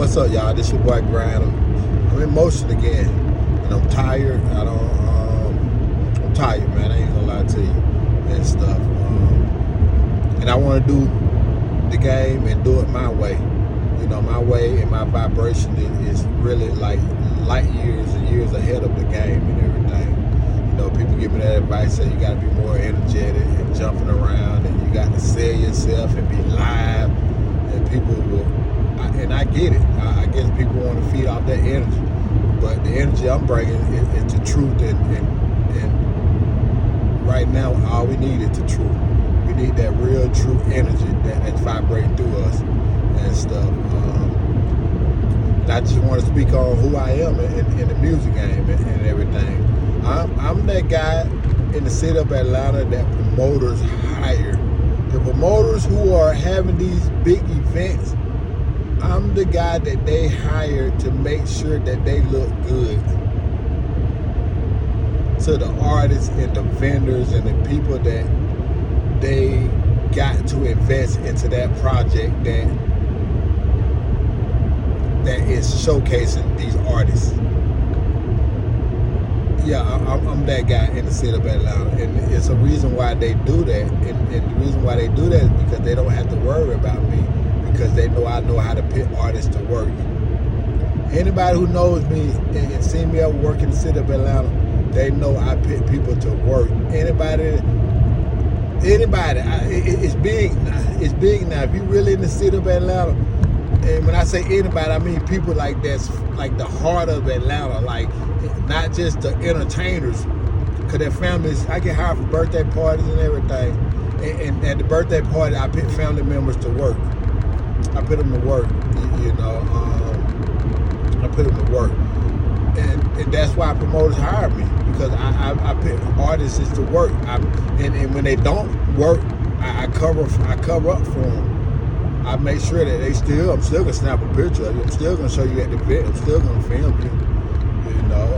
What's up, y'all? This your boy Grind. I'm in motion again, and I'm tired. I'm tired, man. I ain't gonna lie to you and stuff. And I want to do the game and do it my way. You know, my way and my vibration is really like light years and years ahead of the game and everything. You know, people give me that advice, say you got to be more energetic and jumping around, and you got to sell yourself and be live, and people will. And I get it. I guess people want to feed off that energy, but the energy I'm bringing is the truth. And right now, all we need is the truth. We need that real, true energy that's vibrating through us and stuff. And I just want to speak on who I am in the music game and everything. I'm that guy in the city of Atlanta that promoters hire. The promoters who are having these big events, I'm the guy that they hire to make sure that they look good to the artists and the vendors and the people that they got to invest into that project that is showcasing these artists. Yeah, I'm that guy in the city of Atlanta, and it's a reason why they do that. And the reason why they do that is because they don't have to worry about me, because they know I know how to put artists to work. Anybody who knows me and seen me ever work in the city of Atlanta, they know I put people to work. Anybody, it's big. It's big now. If you really in the city of Atlanta, and when I say anybody, I mean people like that's like the heart of Atlanta, like not just the entertainers, because their families. I get hired for birthday parties and everything, and at the birthday party, I put family members to work. I put them to work, you know. I put them to work, and that's why promoters hire me, because I put artists to work. And when they don't work, I cover up for them. I make sure that I'm still gonna snap a picture of you. I'm still gonna show you at the event. I'm still gonna film you. You know,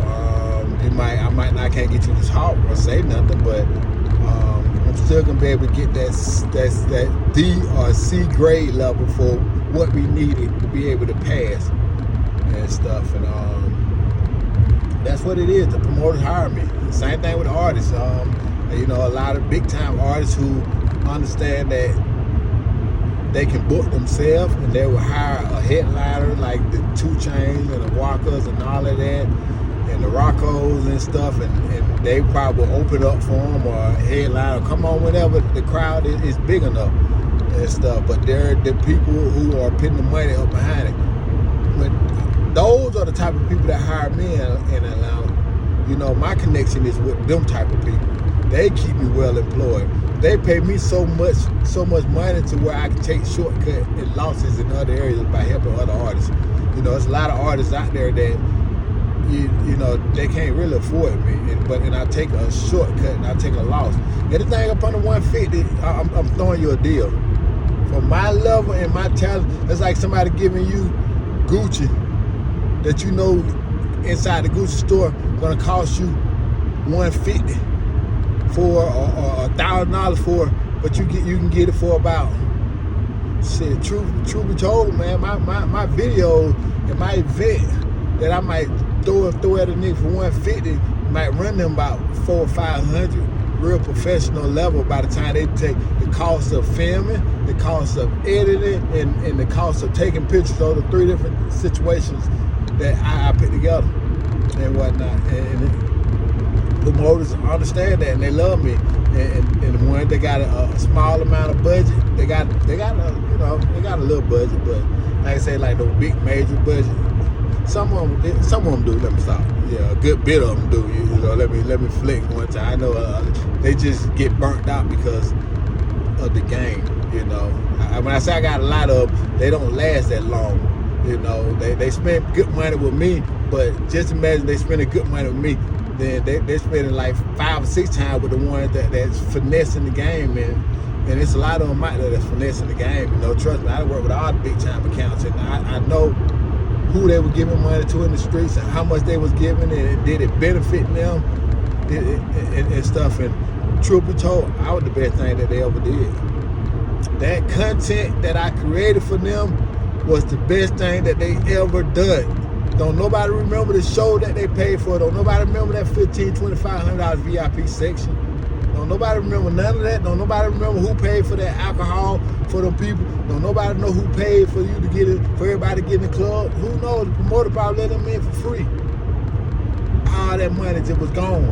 I can't get you to talk or say nothing, but I'm still gonna be able to get that D or C grade level for what we needed to be able to pass and stuff. And that's what it is. The promoters hire me. Same thing with artists. You know, a lot of big time artists who understand that they can book themselves, and they will hire a headliner like the 2 Chainz and the Walkers and all of that, and the Rockos and stuff, and they probably will open up for them, or a headliner come on whenever the crowd is big enough and stuff. But they're the people who are putting the money up behind it. But those are the type of people that hire me in Atlanta. You know, my connection is with them type of people. They keep me well employed. They pay me so much money to where I can take shortcut and losses in other areas by helping other artists. You know, there's a lot of artists out there that you know, they can't really afford me, and I take a shortcut and I take a loss. Anything up under 150, I'm throwing you a deal. For my level and my talent, it's like somebody giving you Gucci that you know inside the Gucci store gonna cost you $150 for or $1,000 for, but you can get it for about shit. Truth be told, man, my video and my event that I might throw at a nigga for $150 might run them about $400 or $500, real professional level. By the time they take the cost of filming, the cost of editing, and the cost of taking pictures of the 3 different situations that I put together and whatnot. And the promoters understand that, and they love me. And the ones that got a small amount of budget, they got a little budget, but like I say, like the big major budget, some of them do. Let me stop. Yeah, a good bit of them do. You know, let me flick one time. I know they just get burnt out because of the game. You know, when I say I got a lot of them, they don't last that long. You know, they spend good money with me, but just imagine they spending good money with me, then they're spending like 5 or 6 times with the ones that's finessing the game, and it's a lot of them out there that's finessing the game. You know, trust me, I work with all the big time accounts, and I know who they were giving money to in the streets and how much they was giving, and did it benefit them and stuff. And truth be told, I was the best thing that they ever did. That content that I created for them was the best thing that they ever done. Don't nobody remember the show that they paid for. Don't nobody remember that $1,500, $2,500 VIP section. Don't nobody remember none of that. Don't nobody remember who paid for that alcohol for them people. Don't nobody know who paid for you to get it, for everybody to get in the club. Who knows? The promoter probably let them in for free. All that money just was gone.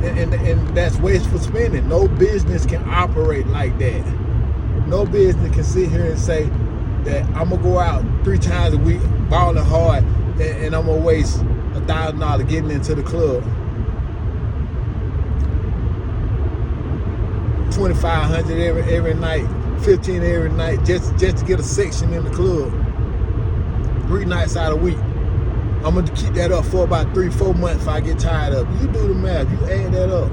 And that's wasteful spending. No business can operate like that. No business can sit here and say that I'm gonna go out 3 times a week, balling hard, and I'm gonna waste $1,000 getting into the club. $2,500 every night, $1,500 every night, just to get a section in the club. 3 nights out of the week. I'm gonna keep that up for about 3-4 months if I get tired of it. You do the math, you add that up.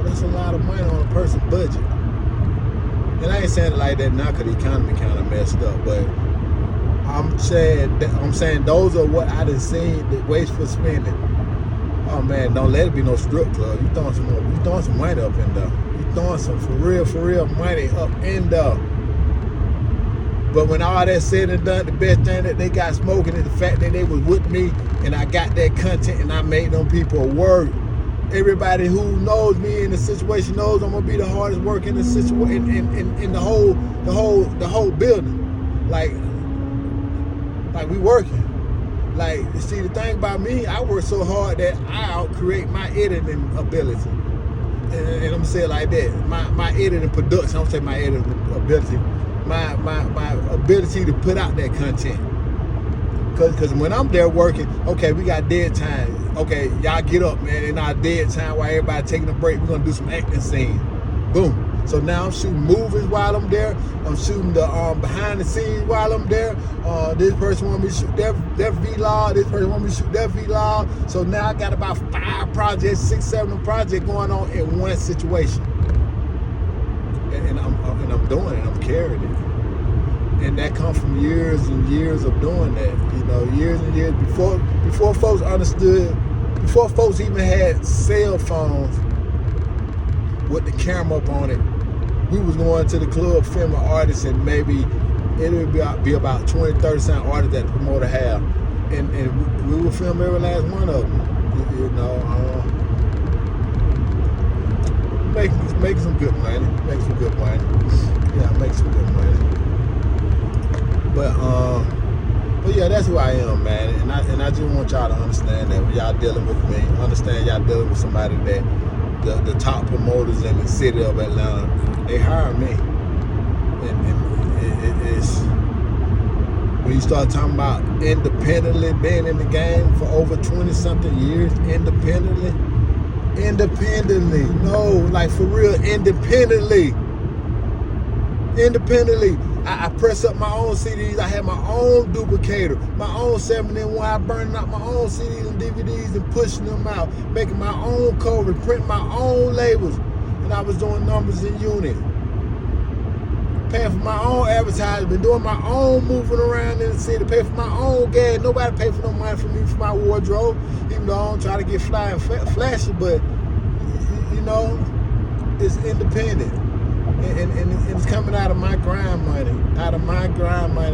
That's a lot of money on a person's budget. And I ain't saying it like that now because the economy kind of messed up, but I'm saying those are what I done seen, the wasteful spending. Oh man, don't let it be no strip club. You throwing some money up in there. You throwing some for real money up in there. But when all that's said and done, the best thing that they got smoking is the fact that they was with me and I got that content and I made them people work. Everybody who knows me in the situation knows I'm gonna be the hardest worker in the situation in the whole building. Like we working. Like, see, the thing about me, I work so hard that I out-create my editing ability. And I'm gonna say it like that. My editing production, I'm gonna say my editing ability. My ability to put out that content. Cause when I'm there working, okay, we got dead time. Okay, y'all get up, man. In our dead time while everybody taking a break, we're gonna do some acting scenes. Boom. So now I'm shooting movies while I'm there. I'm shooting the behind the scenes while I'm there. This person want me to shoot their vlog. This person want me to shoot their vlog. So now I got about 5 projects, 6, 7 projects going on in one situation. And I'm doing it. I'm carrying it. And that comes from years and years of doing that. You know, years and years before folks understood, before folks even had cell phones with the camera up on it. We was going to the club filming artists, and maybe it would be about 20, 30 cent artists that the promoter have, and we would film every last one of them. You know, make some good money. Make some good money. Yeah, make some good money. But yeah, that's who I am, man. And I just want y'all to understand that when y'all dealing with me, understand y'all dealing with somebody that the top promoters in the city of Atlanta, they hire me. And it's when you start talking about independently being in the game for over 20-something years, independently, no, like for real, independently. I press up my own CDs. I have my own duplicator, my own 7-in-1. I burning out my own CDs and DVDs and pushing them out, making my own covers, printing my own labels. And I was doing numbers in units, paying for my own advertisement, doing my own moving around in the city, paying for my own gas. Nobody paid for no money for me for my wardrobe, even though I don't try to get fly and flashy, but you know, it's independent. And it's coming out of my grind money,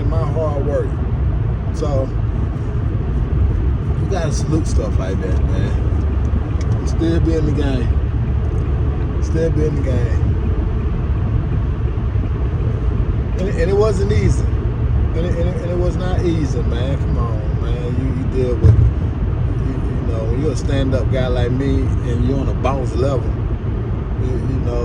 my hard work. So you gotta salute stuff like that, man. Still be in the game. And it wasn't easy. And it was not easy, man. Come on, man. You deal with, you know, when you're a stand-up guy like me and you're on a boss level, you know,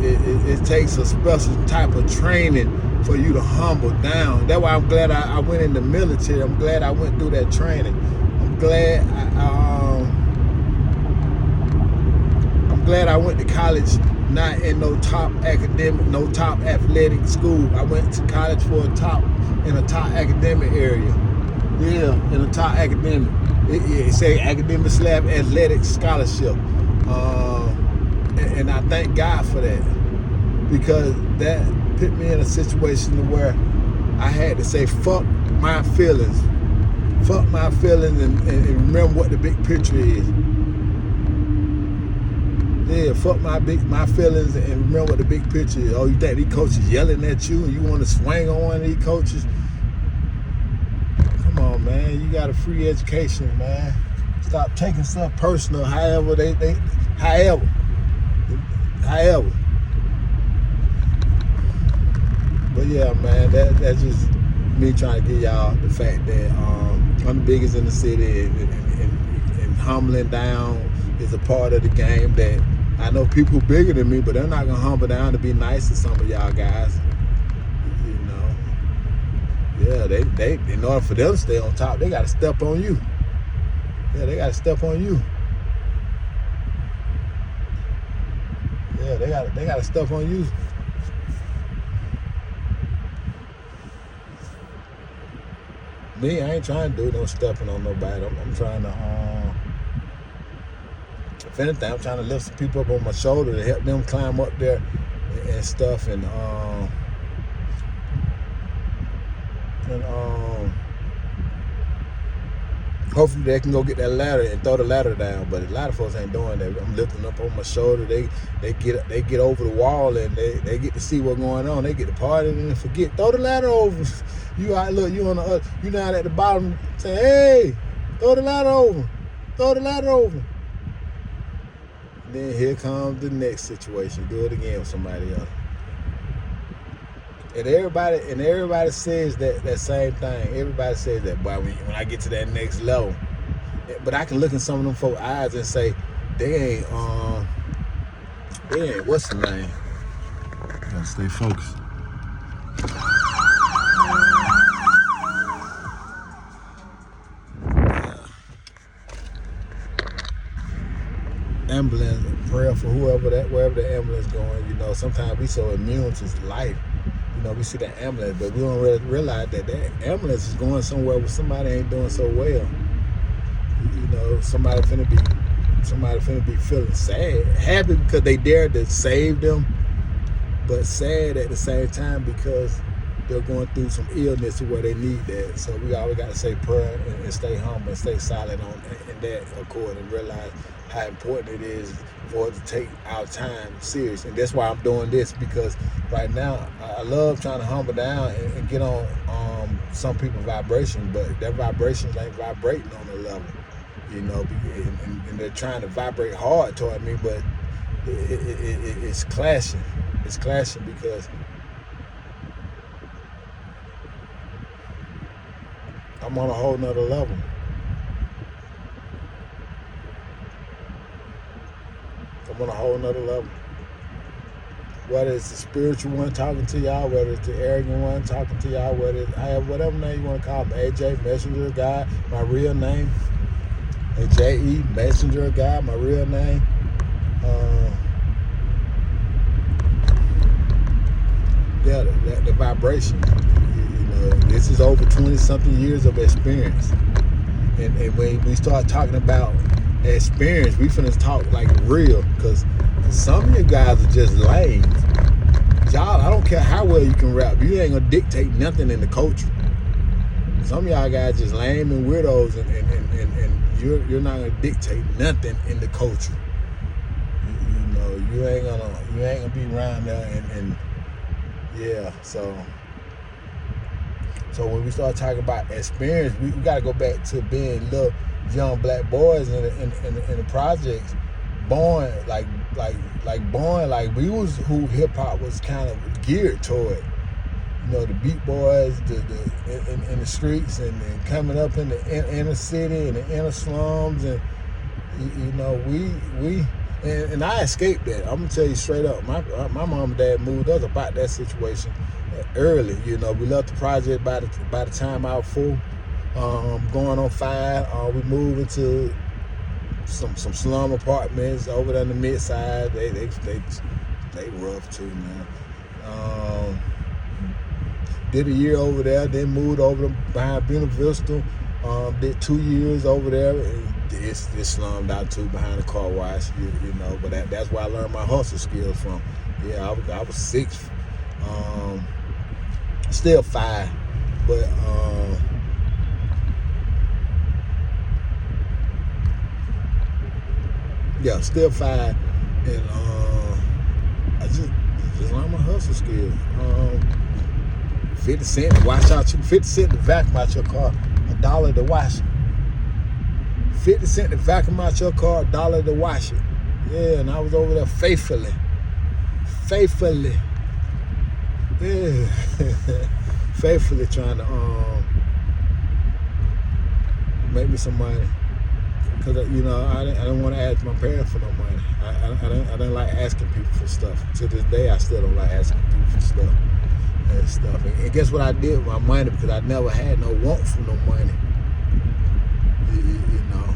it takes a special type of training for you to humble down. That's why I'm glad I went in the military. I'm glad I went through that training. I'm glad I went to college not in no top academic, no top athletic school. I went to college in a top academic area. Yeah, in a top academic. It say academic/athletic scholarship. And I thank God for that, because that put me in a situation where I had to say fuck my feelings and remember what the big picture is. Yeah, fuck my feelings and remember the big picture. Oh, you think these coaches yelling at you and you want to swing on one of these coaches? Come on, man. You got a free education, man. Stop taking stuff personal. However. But yeah, man, that's just me trying to get y'all the fact that I'm the biggest in the city and humbling down is a part of the game that I know people bigger than me, but they're not gonna humble down to be nice to some of y'all guys. You know, yeah, they in order for them to stay on top, they gotta step on you. Yeah, they gotta step on you. Yeah, they gotta step on you. Me, I ain't trying to do no stepping on nobody. I'm trying to, if anything, I'm trying to lift some people up on my shoulder to help them climb up there and stuff. And hopefully they can go get that ladder and throw the ladder down. But a lot of folks ain't doing that. I'm lifting up on my shoulder. They get over the wall and they get to see what's going on. They get to party and forget. Throw the ladder over. You out, look, you on the you down at the bottom saying, hey, throw the ladder over. Throw the ladder over. And then here comes the next situation. Do it again with somebody else. And everybody says that same thing. Everybody says that, boy, when I get to that next level. But I can look in some of them folks' eyes and say, they ain't what's the name? Gotta stay focused. Ambulance, prayer for wherever the ambulance going. You know, sometimes we so immune to life. You know, we see that ambulance, but we don't really realize that ambulance is going somewhere where somebody ain't doing so well. You know, somebody finna be feeling sad, happy because they dared to save them, but sad at the same time because they're going through some illness to where they need that. So we always got to say prayer and stay humble and stay silent in that accord and realize how important it is for us to take our time serious. And that's why I'm doing this, because right now I love trying to humble down and get on some people's vibration, but their vibrations ain't vibrating on the level, you know, and they're trying to vibrate hard toward me, but it's clashing. It's clashing because I'm on a whole nother level. I'm on a whole nother level. Whether it's the spiritual one talking to y'all, whether it's the arrogant one talking to y'all, whatever name you want to call me, AJ, Messenger of God, my real name. AJE, Messenger of God, my real name. Yeah, the vibration. You know, this is over 20-something years of experience. And when we start talking about experience, we finna talk like real, because some of you guys are just lame. Y'all, I don't care how well you can rap, you ain't gonna dictate nothing in the culture. Some of y'all guys just lame and weirdos, and you're not gonna dictate nothing in the culture. You know, you ain't gonna be around there and yeah. So when we start talking about experience, we gotta go back to being little young black boys in the projects, born like we was who hip hop was kind of geared toward. You know, the beat boys, in the streets, and coming up in the inner city and the inner slums, and you know, and I escaped that. I'm gonna tell you straight up. My mom and dad moved us about that situation early. You know, we left the project by the time I was 4, going on 5. We moved into some slum apartments over there in the mid side. They rough too, man. Did a year over there, then moved over behind Buena Vista. Did 2 years over there. It's slummed out too behind the car wash, you know. But that's where I learned my hustle skills from. Yeah, I was 6, still 5, but yeah, still 5. And I just learned my hustle skills. 50 cents to wash out 50 cents to vacuum out your car, $1 to wash it. 50 cents to vacuum out your car, $1 to wash it. Yeah, and I was over there faithfully. Yeah. Faithfully trying to make me some money. Because, you know, I didn't want to ask my parents for no money. I didn't like asking people for stuff. To this day, I still don't like asking people for stuff and stuff. And guess what I did with my money? Because I never had no want for no money. You know,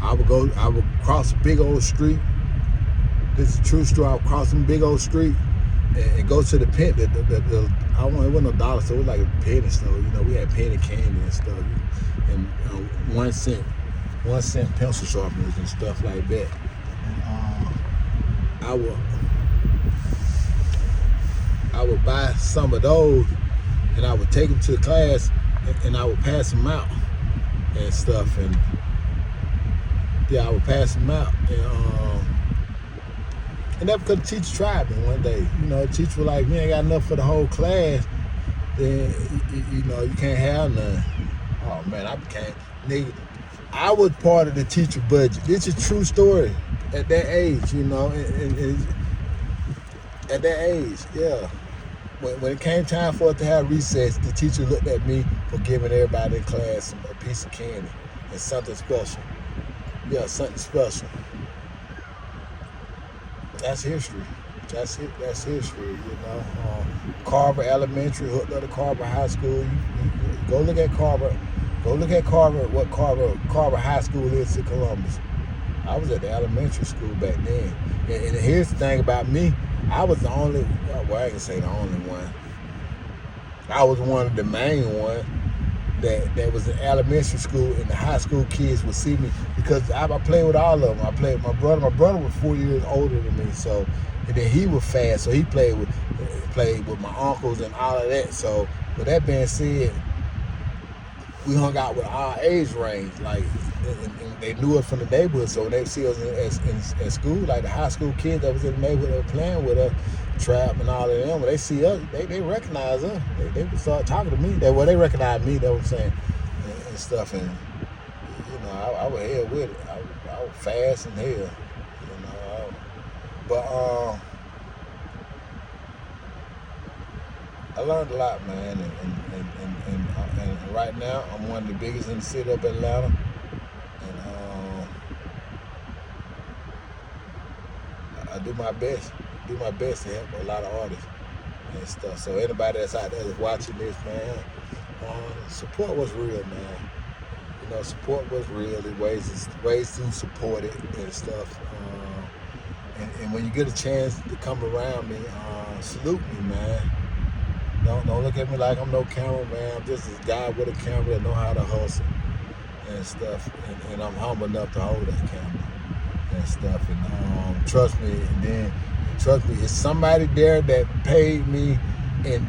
I would cross a big old street. This is a true story. I would cross some big old street and go to the pen. It wasn't no dollar store. It was like a penny store. You know, we had penny candy and stuff. And 1 cent pencil sharpeners and stuff like that. And, I would buy some of those, and I would take them to class, and I would pass them out and stuff. And yeah, I would pass them out. And that's because the teacher tried me one day. You know, the teacher was like, "We ain't got enough for the whole class. Then you know, you can't have none." Oh man, I became nigga. I was part of the teacher budget. This is a true story. At that age, you know, and at that age, yeah. When it came time for us to have recess, the teacher looked at me for giving everybody in class a piece of candy and something special. Yeah, something special. That's history. That's history, you know. Carver Elementary, hooked up to Carver High School. You go look at Carver. Go look at Carver, what Carver High School is in Columbus. I was at the elementary school back then. And here's the thing about me. I was the only, well, I can say the only one. I was one of the main ones that was in elementary school, and the high school kids would see me because I played with all of them. I played with my brother. My brother was 4 years older than me, so, and then he was fast, so he played with my uncles and all of that. So with that being said, we hung out with our age range, like, and they knew us from the neighborhood. So when they see us in school, like the high school kids that was in the neighborhood that were playing with us, Trap and all of them, when they see us, they recognize us. They would start talking to me. They recognize me. They were saying and stuff, and you know, I was here with it. I was fast and here, you know. But I learned a lot, man, and right now I'm one of the biggest in the city of Atlanta, and I do my best to help a lot of artists and stuff. So anybody that's out there that's watching this, man, support what's real, man. You know, support what's real. There's ways to support it and stuff. And when you get a chance to come around me, salute me, man. Don't look at me like I'm no cameraman. I'm just a guy with a camera that know how to hustle and stuff. And I'm humble enough to hold that camera and stuff. And trust me. And then trust me, it's somebody there that paid me, and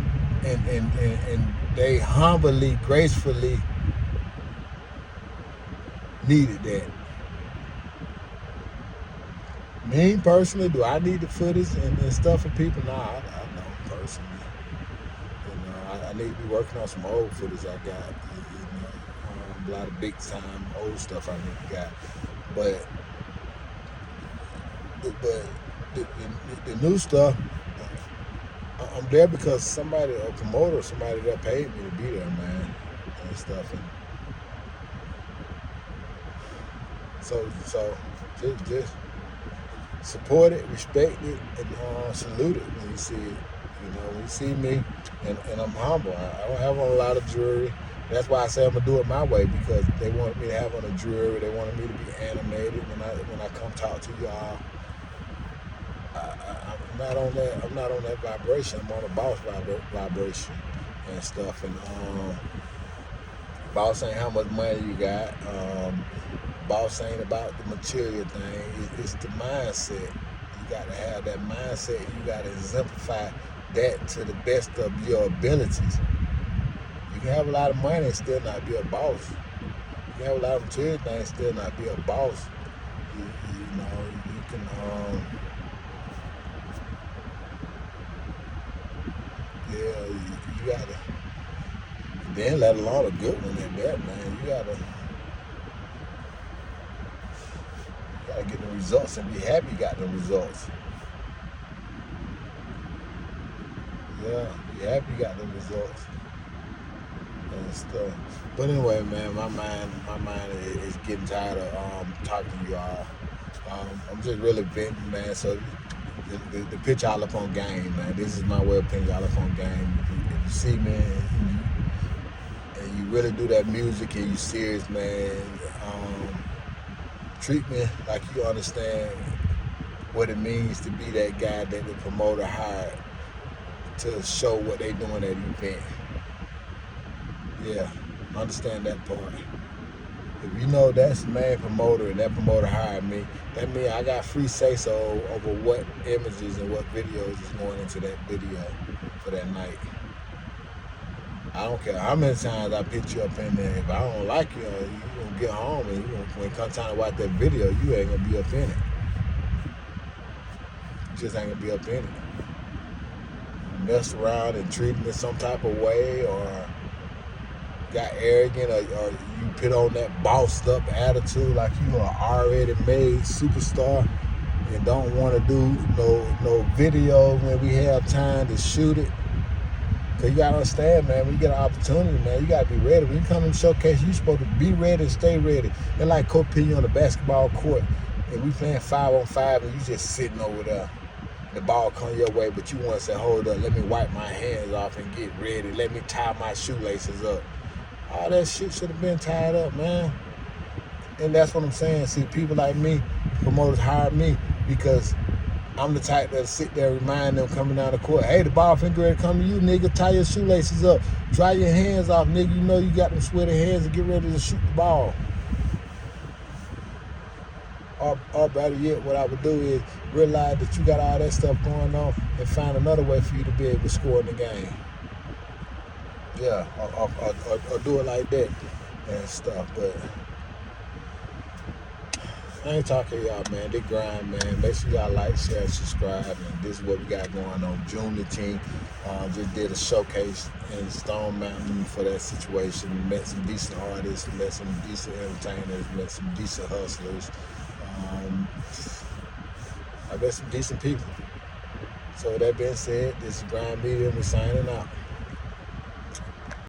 they humbly, gracefully needed that. Me personally, do I need the footage and stuff for people? Nah, I don't personally. I need to be working on some old footage I got. You know, a lot of big time old stuff I need to got. But the new stuff, I'm there because somebody, a promoter, somebody that paid me to be there, man, and stuff. And so just support it, respect it, and salute it when you see it. You know, when you see me, and I'm humble. I don't have on a lot of jewelry. That's why I say I'm gonna do it my way, because they wanted me to have on the jewelry. They wanted me to be animated when I come talk to y'all. I'm not on that vibration. I'm on a boss vibration and stuff. And boss ain't how much money you got. Boss ain't about the material thing. It's the mindset. You got to have that mindset. You got to exemplify that to the best of your abilities. You can have a lot of money and still not be a boss. You can have a lot of material things and still not be a boss. You know, you can Yeah, you gotta. Then let alone a good one at that, man. You gotta get the results and be happy you got the results. Yeah, be happy you got the results and stuff. But anyway, man, my mind is getting tired of talking to you all. I'm just really venting, man. So the pitch y'all up on game, man. This is my way of pitching y'all up on game. If you see me and you really do that music and you serious, man, treat me like you understand what it means to be that guy that the promoter hired to show what they doing at the event. Yeah, understand that part. If you know that's the main promoter and that promoter hired me, that means I got free say-so over what images and what videos is going into that video for that night. I don't care how many times I pitch you up in there. If I don't like you, you gonna get home and when it comes time to watch that video, you ain't gonna be up in it. You just ain't gonna be up in it. You mess around and treat me some type of way, or got arrogant, or you put on that bossed up attitude like you are already made superstar and don't want to do no video when we have time to shoot it. Cause you gotta understand, man, when you get an opportunity, man, you gotta be ready. When you come in the showcase, you supposed to be ready and stay ready. They're like competing on the basketball court and we playing 5-on-5 and you just sitting over there. The ball come your way, but you want to say, hold up, let me wipe my hands off and get ready. Let me tie my shoelaces up. All that shit should have been tied up, man. And that's what I'm saying. See, people like me, promoters hire me because I'm the type that'll sit there and remind them coming down the court, hey, the ball finna ready to come to you, nigga. Tie your shoelaces up. Dry your hands off, nigga. You know you got them sweaty hands and get ready to shoot the ball. Or better yet, what I would do is realize that you got all that stuff going on and find another way for you to be able to score in the game. Yeah, or do it like that and stuff. But I ain't talking to y'all, man. They grind, man. Make sure y'all like, share, and subscribe. And this is what we got going on. June the 10th, just did a showcase in Stone Mountain for that situation. Met some decent artists, met some decent entertainers, met some decent hustlers. I met some decent people. So with that being said, this is Grind Media, and we're signing out.